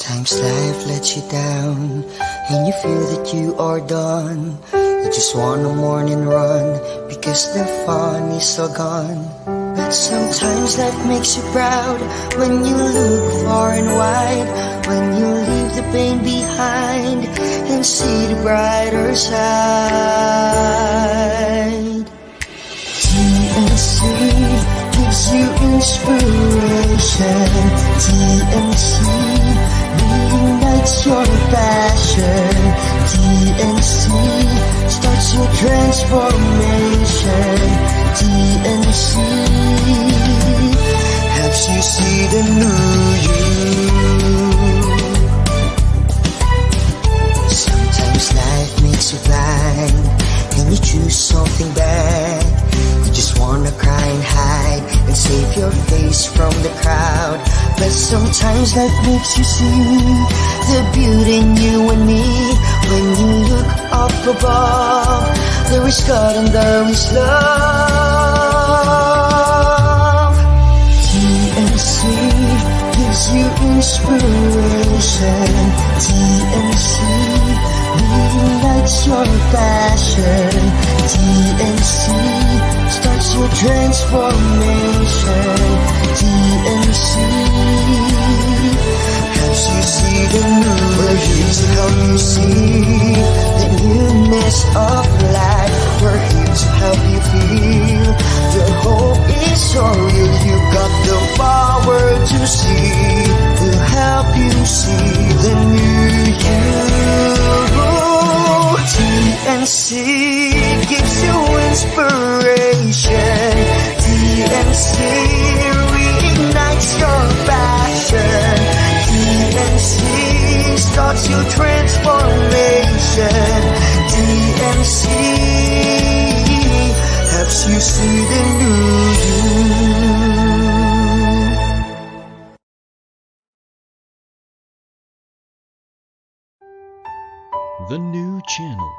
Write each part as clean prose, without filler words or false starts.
Sometimes life lets you down and you feel that you are done. You just want a morning run because the fun is all gone. But sometimes life makes you proud when you look far and wide, when you leave the pain behind and see the brighter side. TNC gives you inspiration. TNC reignites your passion. TNC starts your transformation. TNC helps you see the new you. Sometimes life makes you blind and you choose something bad. You just wanna cry and hide and save your face from the crowd. But sometimes life makes you see the beauty in you and me. When you look up above, there is God and there is love. TNC gives you inspiration. TNC reignites your passion. TNC starts your transformation. TNC helps you see the new. We're here to help you see the newness of life. We're here to help you feel the hope is so real. You got the power to see. We'll help you see the new you. TNC gives you inspiration. TNC reignites your passion. TNC starts your transformation. TNC helps you see the new you. The new channel.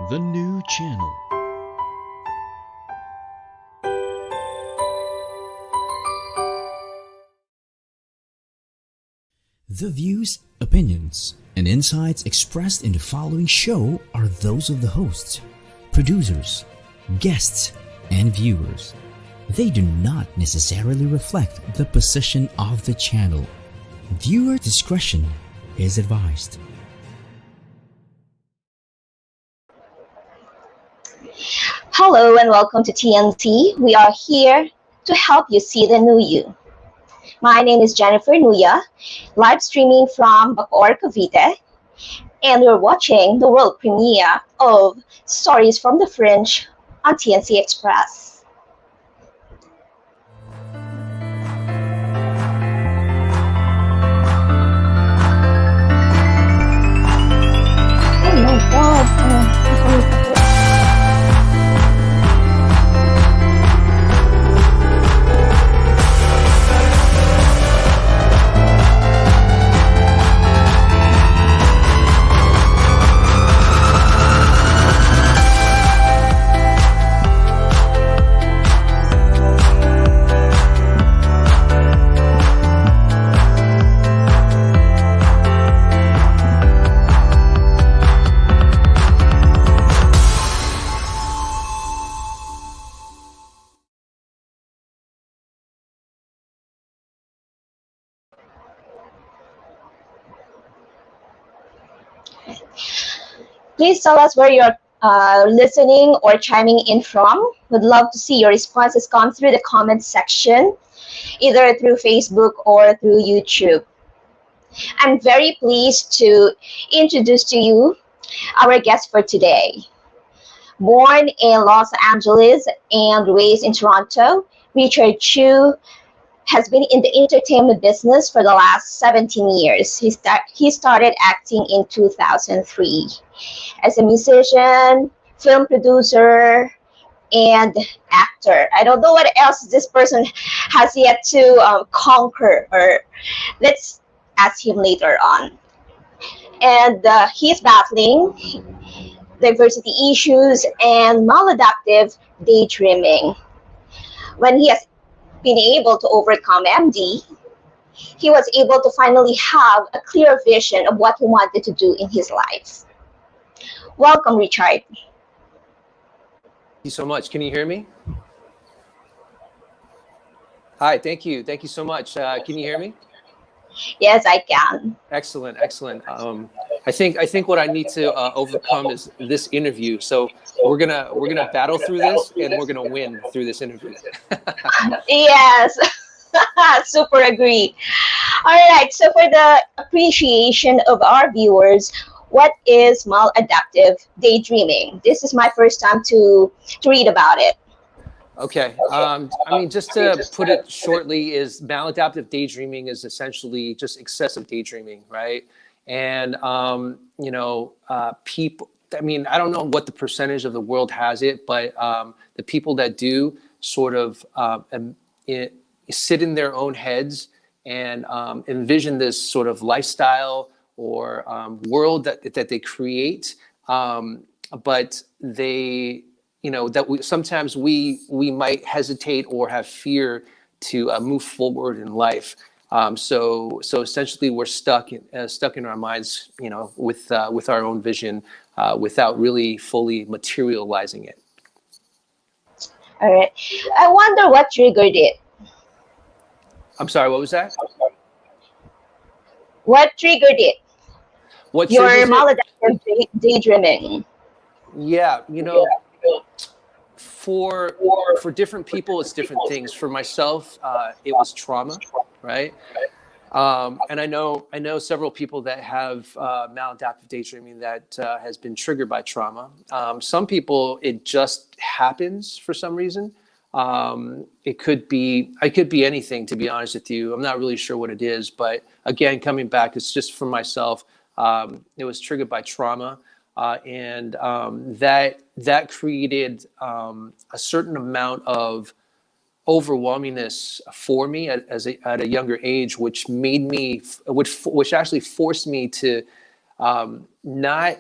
The new channel. The views, opinions, and insights expressed in the following show are those of the hosts, producers, guests, and viewers. They do not necessarily reflect the position of the channel. Viewer discretion is advised. Hello and welcome to TNC. We are here to help you see the new you. My name is Jennifer Nuya, live streaming from Bacoor, Cavite, and you're watching the world premiere of Stories from the Fringe on TNC Express. Oh my God. Please tell us where you're listening or chiming in from. We'd love to see your responses come through the comments section, either through Facebook or through YouTube. I'm very pleased to introduce to you our guest for today. Born in Los Angeles and raised in Toronto, Richard Chiu has been in the entertainment business for the last 17 years. He started acting in 2003. As a musician, film producer, and actor. I don't know what else this person has yet to conquer, or let's ask him later on. And he's battling diversity issues and maladaptive daydreaming. When he has been able to overcome MD, he was able to finally have a clear vision of what he wanted to do in his life. Welcome, Richard. Thank you so much. Can you hear me? Hi, thank you. Thank you so much. Can you hear me? Yes, I can. Excellent, excellent. I think what I need to overcome is this interview. So we're gonna battle through this, and we're gonna win through this interview. Yes, super agree. All right, so for the appreciation of our viewers, what is maladaptive daydreaming? This is my first time to read about it. Okay. I mean, just to put it shortly, is maladaptive daydreaming is essentially just excessive daydreaming, right? And people. I mean, I don't know what the percentage of the world has it, but the people that do sort of sit in their own heads and envision this sort of lifestyle or world that they create, but they. That sometimes we might hesitate or have fear to move forward in life. So essentially, we're stuck in our minds, with our own vision, without really fully materializing it. All right. I wonder what triggered it. I'm sorry, what was that? What triggered it? What Your triggers it? maladaptive daydreaming. Yeah, for different people, it's different things. For myself, it was trauma, right? And I know several people that have maladaptive daydreaming that has been triggered by trauma. Some people, it just happens for some reason. It could be anything, to be honest with you. I'm not really sure what it is, but again, coming back, it's just for myself. It was triggered by trauma. And that created a certain amount of overwhelmingness for me at a younger age, which actually forced me to not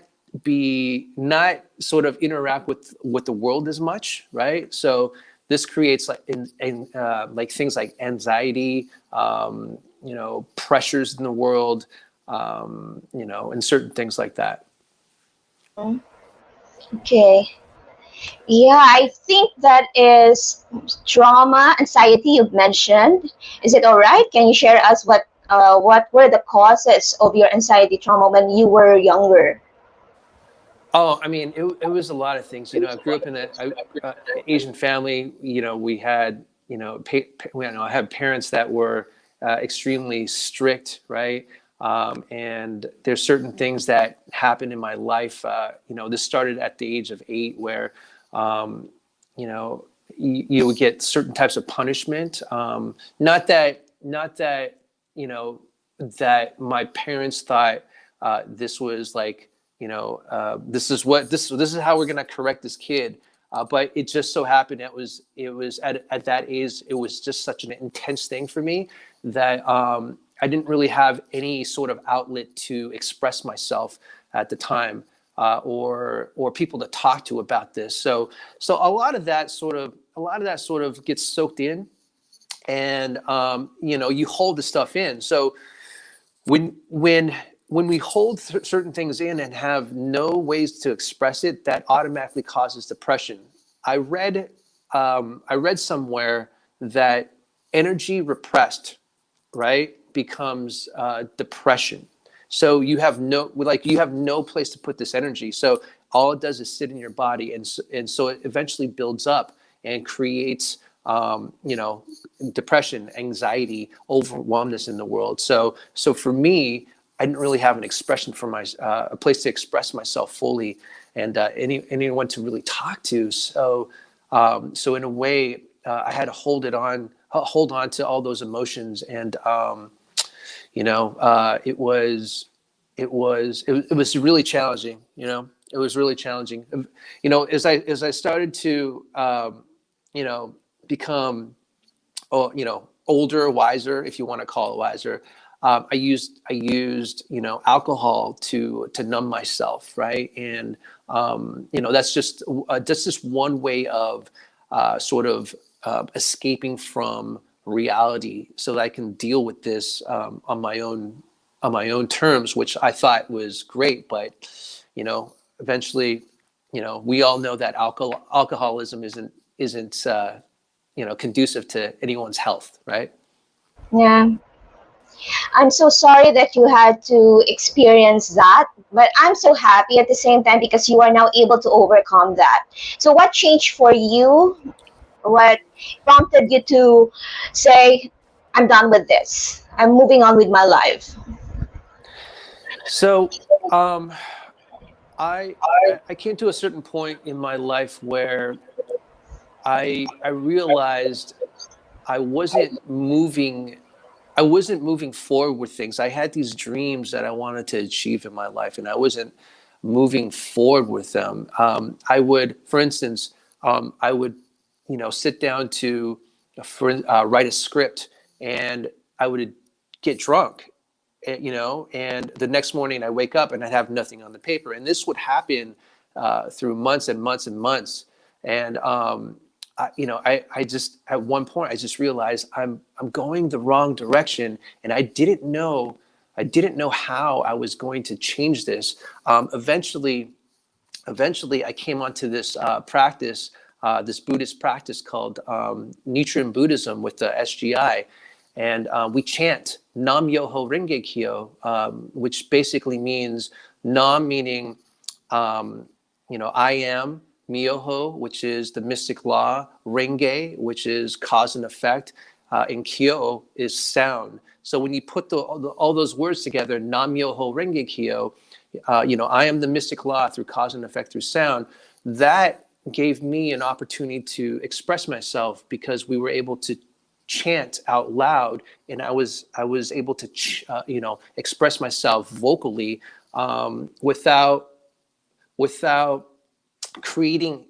sort of interact with the world as much, right? So this creates like things like anxiety, pressures in the world, and certain things like that. Okay. Yeah, I think that is trauma, anxiety you've mentioned. Is it all right? Can you share us what were the causes of your anxiety trauma when you were younger? Oh, I mean, it was a lot of things. I grew up in an Asian family. We had, I had parents that were extremely strict, right? And there's certain things that happened in my life. This started at the age of 8, where, you would get certain types of punishment. Not that, that my parents thought this was like, this is how we're going to correct this kid. But it just so happened it was at that age, it was just such an intense thing for me that I didn't really have any sort of outlet to express myself at the time, or people to talk to about this. So a lot of that sort of gets soaked in, and you hold the stuff in. So when we hold certain things in and have no ways to express it, that automatically causes depression. I read somewhere that energy repressed, right, becomes depression. So you have no place to put this energy. So all it does is sit in your body, and so it eventually builds up and creates depression, anxiety, overwhelmness in the world. So for me, I didn't really have an expression for a place to express myself fully, and anyone to really talk to. So in a way, I had to hold on to all those emotions, and it was really challenging. It was really challenging. As I started to, become, older, wiser, if you want to call it wiser, I used alcohol to numb myself, right? And that's just one way of sort of escaping from reality, so that I can deal with this on my own terms, which I thought was great. But eventually, we all know that alcoholism isn't conducive to anyone's health, right? Yeah. I'm so sorry that you had to experience that, but I'm so happy at the same time because you are now able to overcome that. So what changed for you? What prompted you to say, I'm done with this. I'm moving on with my life. So I came to a certain point in my life where I realized I wasn't moving forward with things. I had these dreams that I wanted to achieve in my life, and I wasn't moving forward with them. I would, for instance, sit down to write a script, and I would get drunk, and the next morning I wake up and I'd have nothing on the paper. And this would happen through months and months and months. And I just, at one point I just realized I'm going the wrong direction, and I didn't know how I was going to change this. Eventually I came onto this practice, this Buddhist practice called Nichiren Buddhism with the SGI. And we chant Nam Myoho Renge Kyo, which basically means Nam meaning, I am, Myoho, which is the mystic law, Renge, which is cause and effect, and Kyo is sound. So when you put all those words together, Nam Myoho Renge Kyo, I am the mystic law through cause and effect through sound, that gave me an opportunity to express myself, because we were able to chant out loud, and I was able to express myself vocally, without creating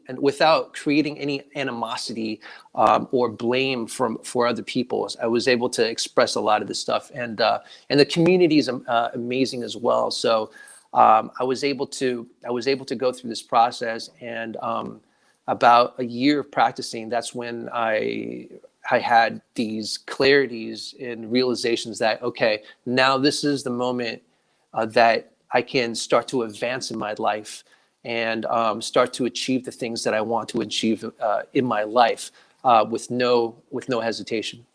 any animosity or blame for other people. I was able to express a lot of this stuff, and the community is amazing as well. So I was able to go through this process, and about a year of practicing, that's when I had these clarities and realizations that, okay, now this is the moment that I can start to advance in my life, and start to achieve the things that I want to achieve in my life, with no hesitation.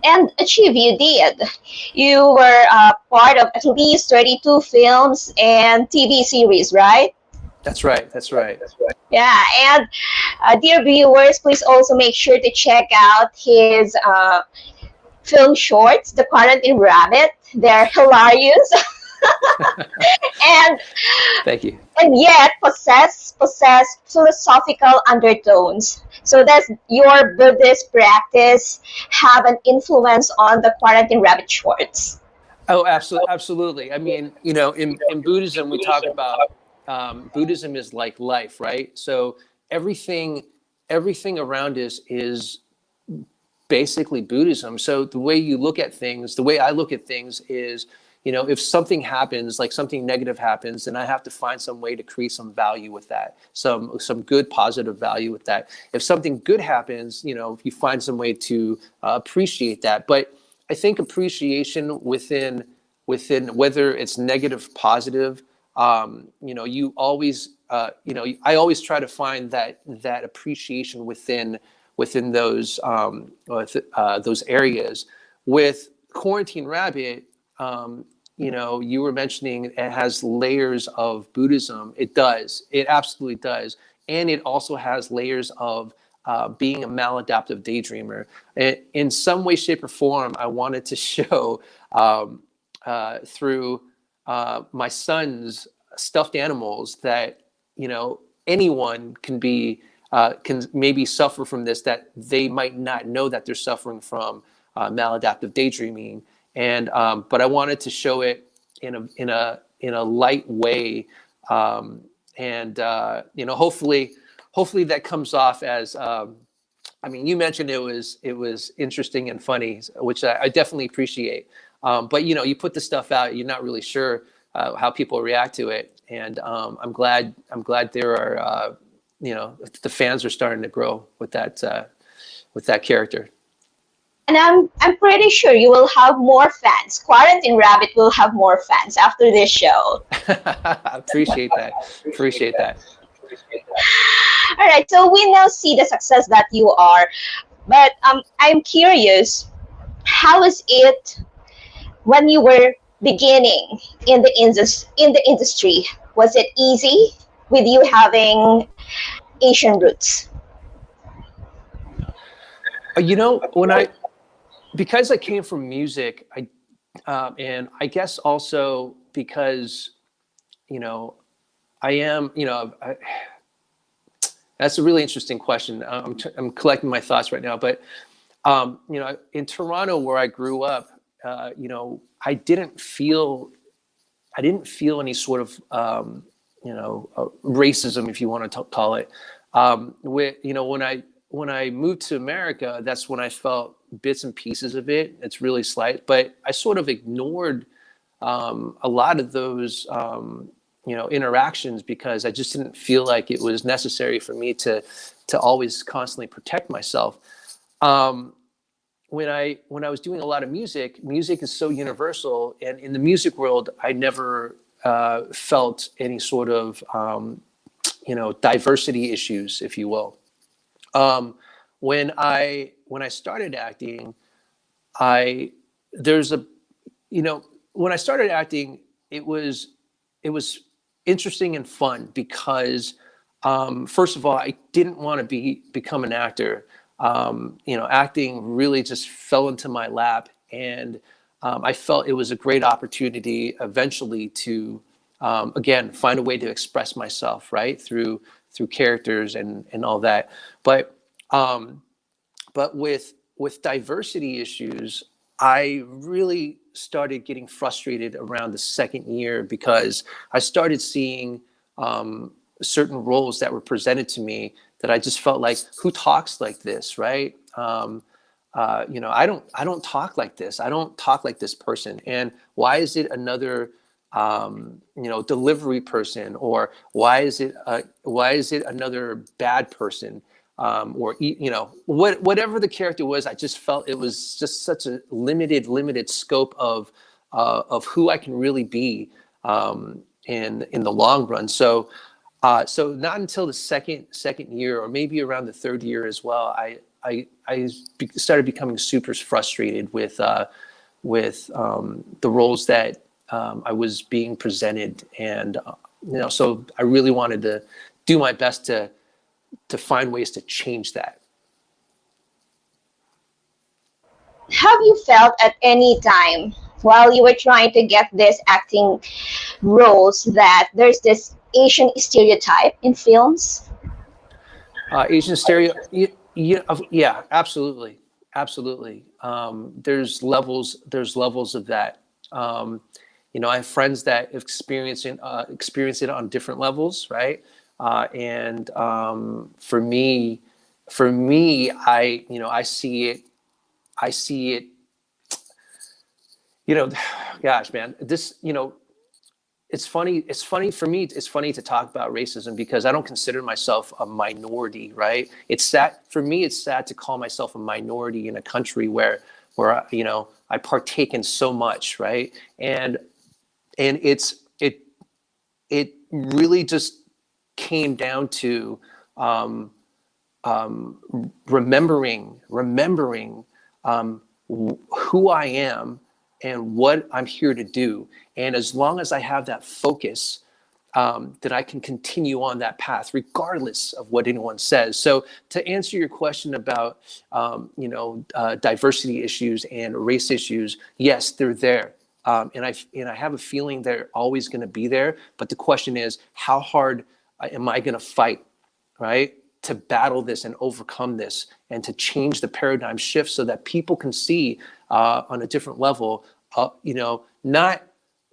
And achieve, you did. You were part of at least 32 films and TV series, right? That's right. Yeah, and dear viewers, please also make sure to check out his film shorts, The Quarantine Rabbit. They're hilarious. and Thank you. and yet possess philosophical undertones. So does your Buddhist practice have an influence on the Quarantine Rabbit shorts? Oh, absolutely. I mean, in Buddhism, we talk about Buddhism is like life, right? So everything around us is basically Buddhism. So the way you look at things, the way I look at things is, if something happens, like something negative happens, then I have to find some way to create some value with that, some good positive value with that. If something good happens, you find some way to appreciate that. But I think appreciation within whether it's negative, positive, you always, I always try to find that appreciation within those areas. With Quarantine Rabbit, you were mentioning it has layers of Buddhism. It does. It absolutely does. And it also has layers of being a maladaptive daydreamer. In some way, shape, or form, I wanted to show through my son's stuffed animals that, anyone can maybe suffer from this, that they might not know that they're suffering from maladaptive daydreaming. And but I wanted to show it in a light way, You know, hopefully that comes off as, I mean, you mentioned it was interesting and funny, which I definitely appreciate. But you know, you put the stuff out, you're not really sure how people react to it, and I'm glad there are, you know, the fans are starting to grow with that character. And I'm pretty sure you will have more fans. Quarantine Rabbit will have more fans after this show. Appreciate that. Appreciate that. All right, so we now see the success that you are, but I'm curious, how was it when you were beginning in the industry? Was it easy with you having Asian roots? You know, because I came from music, and I guess also because, you know, I am, you know, that's a really interesting question. I'm collecting my thoughts right now, but you know, in Toronto where I grew up, you know, I didn't feel any sort of you know, racism, if you want to call it. You know, when I moved to America, that's when I felt bits and pieces of it. It's really slight, but I sort of ignored a lot of those you know, interactions because I just didn't feel like it was necessary for me to always constantly protect myself. When I was doing a lot of music is so universal, and in the music world, I never felt any sort of you know, diversity issues, if you will. When I started acting, there's a, you know, when I started acting, it was interesting and fun because first of all, I didn't want to become an actor. You know, acting really just fell into my lap, and I felt it was a great opportunity eventually to again find a way to express myself, right, through characters and all that. But with diversity issues, I really started getting frustrated around the second year because I started seeing certain roles that were presented to me that I just felt like, who talks like this, right? You know, I don't talk like this. I don't talk like this person. And why is it another, you know, delivery person, or why is it another bad person? Or you know, whatever the character was, I just felt it was just such a limited scope of who I can really be in the long run. So not until the second year, or maybe around the third year as well, I started becoming super frustrated with the roles that I was being presented, and you know, so I really wanted to do my best to find ways to change that. Have you felt at any time while you were trying to get this acting roles that there's this Asian stereotype in films? Asian stereo, yeah, absolutely. There's levels of that. You know, I have friends that experience it on different levels, right? And for me, you know, I see it. You know, gosh, man, this, you know, it's funny for me. It's funny to talk about racism because I don't consider myself a minority, right? It's sad for me. It's sad to call myself a minority in a country where you know, I partake in so much, right? And it really just came down to remembering who I am and what I'm here to do. And as long as I have that focus, that I can continue on that path, regardless of what anyone says. So to answer your question about, you know, diversity issues and race issues, yes, they're there. And I have a feeling they're always going to be there. But the question is, how hard am I going to fight, right, to battle this and overcome this and to change the paradigm shift so that people can see on a different level, you know, not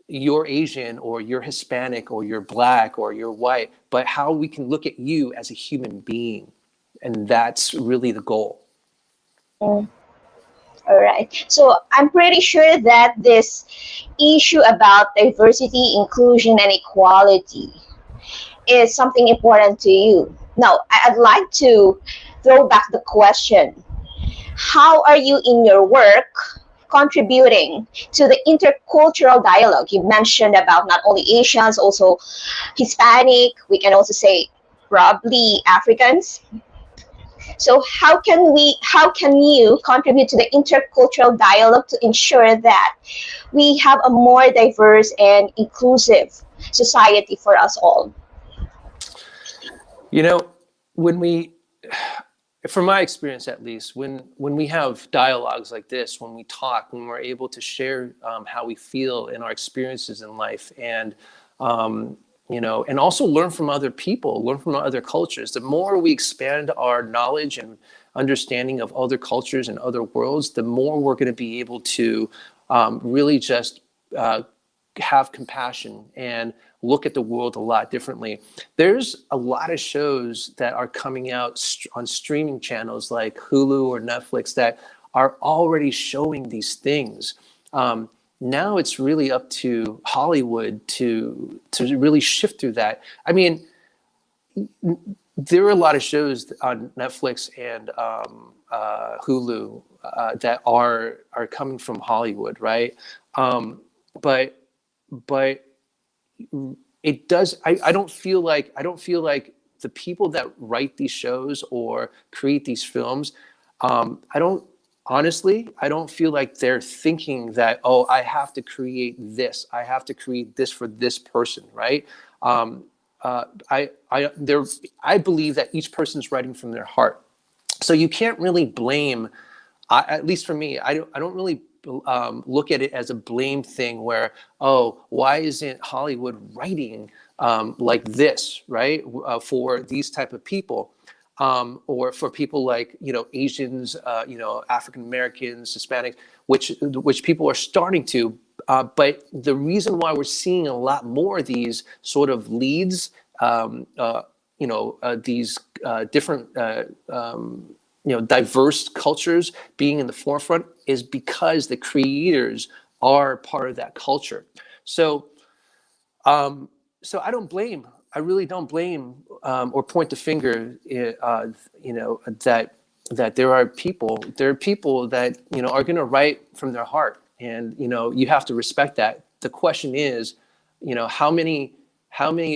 you're Asian or you're Hispanic or you're Black or you're white, but how we can look at you as a human being. And that's really the goal. Mm. All right. So I'm pretty sure that this issue about diversity, inclusion, and equality is something important to you. Now, I'd like to throw back the question. How are you in your work contributing to the intercultural dialogue? You mentioned about not only Asians, also Hispanic, we can also say probably Africans. So how can you contribute to the intercultural dialogue to ensure that we have a more diverse and inclusive society for us all? You know, when we, from my experience at least, when we have dialogues like this, when we talk, when we're able to share how we feel and our experiences in life, and you know, and also learn from other people, learn from other cultures. The more we expand our knowledge and understanding of other cultures and other worlds, the more we're going to be able to really just have compassion and look at the world a lot differently. There's a lot of shows that are coming out on streaming channels like Hulu or Netflix that are already showing these things. Now it's really up to Hollywood to really shift through that. I mean, there are a lot of shows on Netflix and Hulu that are coming from Hollywood, right? But it does. I don't feel like the people that write these shows or create these films. I don't feel like they're thinking that, oh, I have to create this. I have to create this for this person, right? I believe that each person's writing from their heart. So you can't really blame, at least for me, I don't really look at it as a blame thing where, oh, why isn't Hollywood writing like this, right? For these type of people. Or for people like, you know, Asians, you know, African Americans, Hispanics, which people are starting to. But the reason why we're seeing a lot more of these sort of leads, you know, these different, you know, diverse cultures being in the forefront is because the creators are part of that culture. So, so I don't blame. I really don't blame or point the finger. You know, that there are people that, you know, are going to write from their heart, and you know, you have to respect that. The question is, you know, how many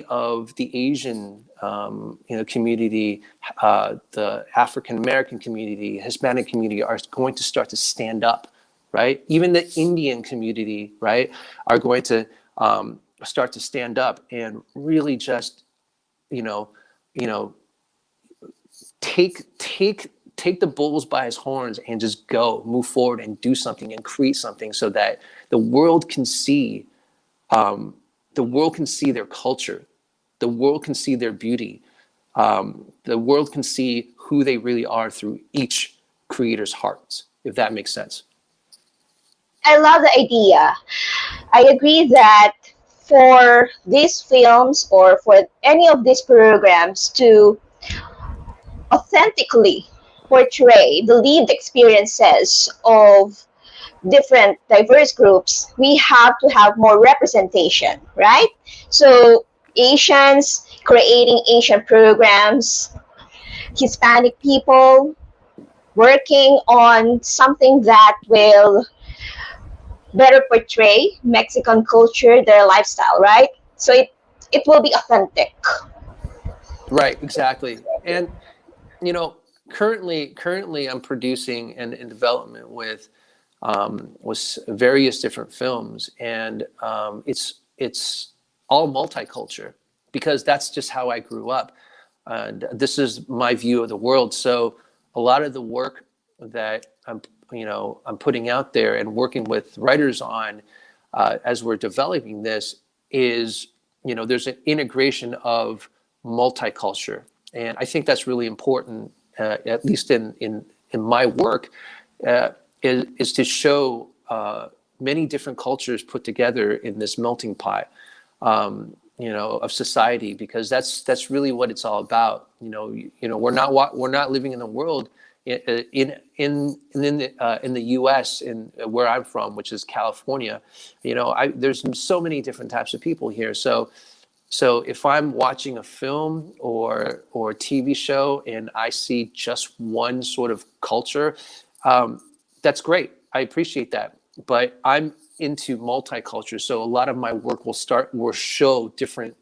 of the Asian you know, community, the African American community, Hispanic community are going to start to stand up, right? Even the Indian community, right, are going to start to stand up and really just, you know, take the bulls by his horns and just move forward and do something and create something so that the world can see their culture, the world can see their beauty, the world can see who they really are through each creator's hearts, if that makes sense. I love the idea. I agree that for these films or for any of these programs to authentically portray the lived experiences of different diverse groups, we have to have more representation, right? So Asians creating Asian programs, Hispanic people working on something that will better portray Mexican culture, their lifestyle, right? So it will be authentic. Right, exactly. And you know, currently I'm producing and in development with various different films, and it's all multicultural because that's just how I grew up, and this is my view of the world. So a lot of the work that I'm putting out there and working with writers on as we're developing this is, you know, there's an integration of multicultural, and I think that's really important, at least in my work, is to show many different cultures put together in this melting pot, of society, because that's really what it's all about. We're not living in the world in the U.S. in where I'm from, which is California. There's so many different types of people here. So if I'm watching a film or a TV show and I see just one sort of culture, that's great. I appreciate that. But I'm into multicultural, so a lot of my work will show different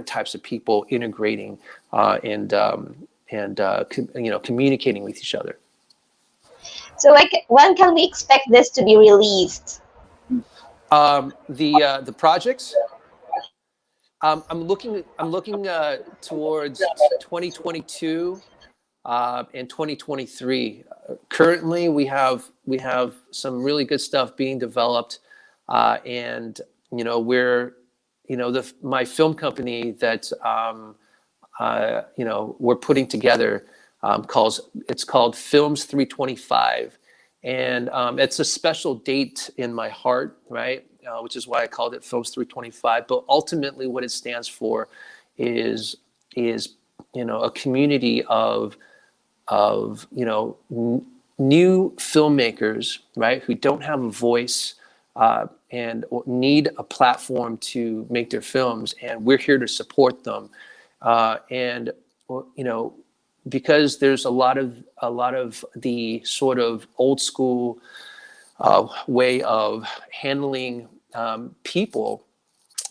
types of people integrating and communicating with each other. So, like, when can we expect this to be released? The projects. I'm looking towards 2022 and 2023. Currently, we have some really good stuff being developed, and my film company that we're putting together it's called Films 325, and it's a special date in my heart, right? Which is why I called it Films 325. But ultimately, what it stands for is a community of new filmmakers, right, who don't have a voice and need a platform to make their films, and we're here to support them. And because there's a lot of the sort of old school way of handling people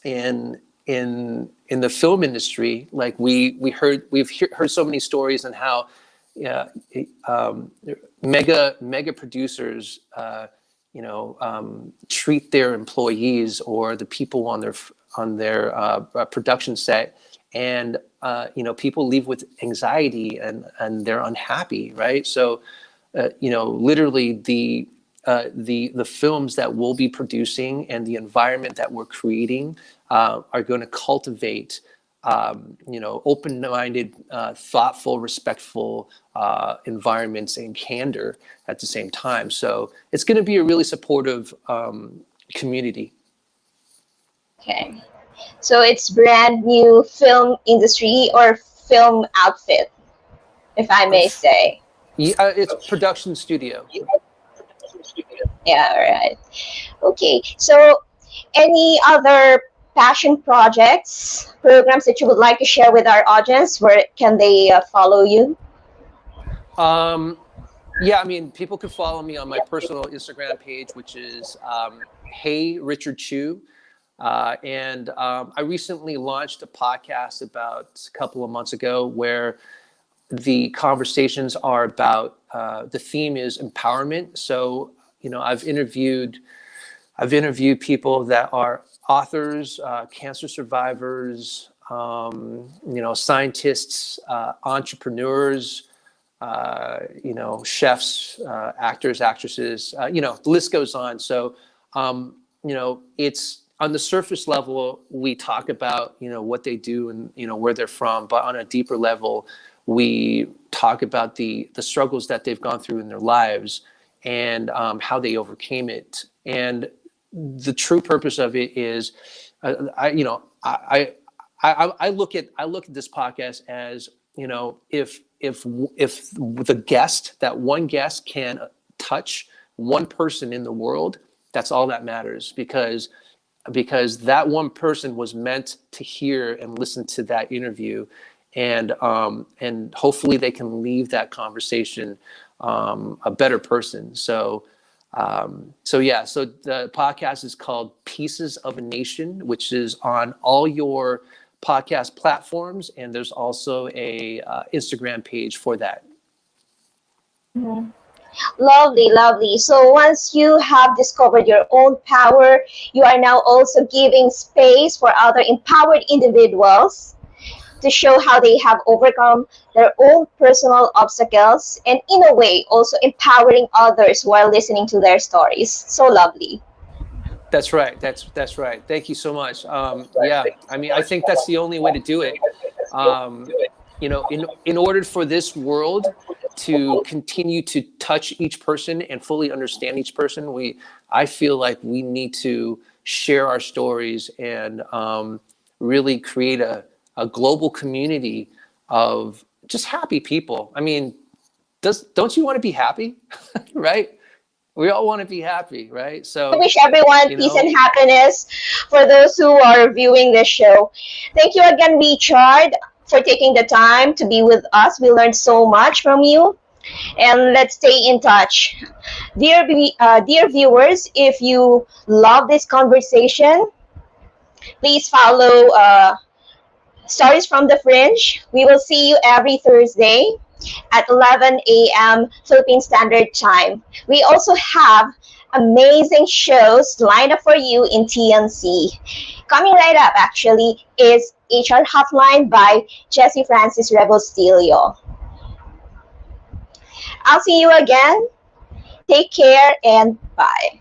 in the film industry, like we've heard so many stories on how mega producers treat their employees or the people on their production set, and people leave with anxiety and they're unhappy, right? So literally the films that we'll be producing and the environment that we're creating are going to cultivate open-minded, thoughtful, respectful environments and candor at the same time. So it's going to be a really supportive community. Okay. So it's brand new film industry or film outfit, if I may say. Yeah, it's production studio. Yeah, all right. Okay. So any other passion projects, programs that you would like to share with our audience? Where can they follow you? Yeah, I mean, people can follow me on my personal Instagram page, which is Hey Richard Chiu. And I recently launched a podcast about a couple of months ago where the conversations are about, the theme is empowerment. So, I've interviewed people that are authors, cancer survivors, scientists, entrepreneurs, chefs, actors, actresses, the list goes on. So, it's on the surface level, we talk about, what they do and, where they're from, but on a deeper level, we talk about the struggles that they've gone through in their lives and how they overcame it. And the true purpose of it is, I look at this podcast as, if that one guest can touch one person in the world, that's all that matters, because that one person was meant to hear and listen to that interview, and hopefully they can leave that conversation a better person. So the podcast is called Pieces of a Nation, which is on all your podcast platforms, and there's also a Instagram page for that. Mm-hmm. Lovely, lovely. So once you have discovered your own power, you are now also giving space for other empowered individuals to show how they have overcome their own personal obstacles, and in a way also empowering others while listening to their stories. So lovely. That's right. That's right. Thank you so much. Yeah, I mean, I think that's the only way to do it. In order for this world to continue to touch each person and fully understand each person, I feel like we need to share our stories and really create a global community of just happy people. I mean, don't you want to be happy? Right? We all want to be happy, right? So I wish everyone you peace know, and happiness for those who are viewing this show. Thank you again, Richard, for taking the time to be with us. We learned so much from you. And let's stay in touch. Dear viewers, if you love this conversation, please follow Stories from the Fringe. We will see you every Thursday at 11 a.m. Philippine Standard Time. We also have amazing shows lined up for you in TNC. Coming right up, actually, is HR Hotline by Jessie Francis Rebel-Stilio. I'll see you again. Take care and bye.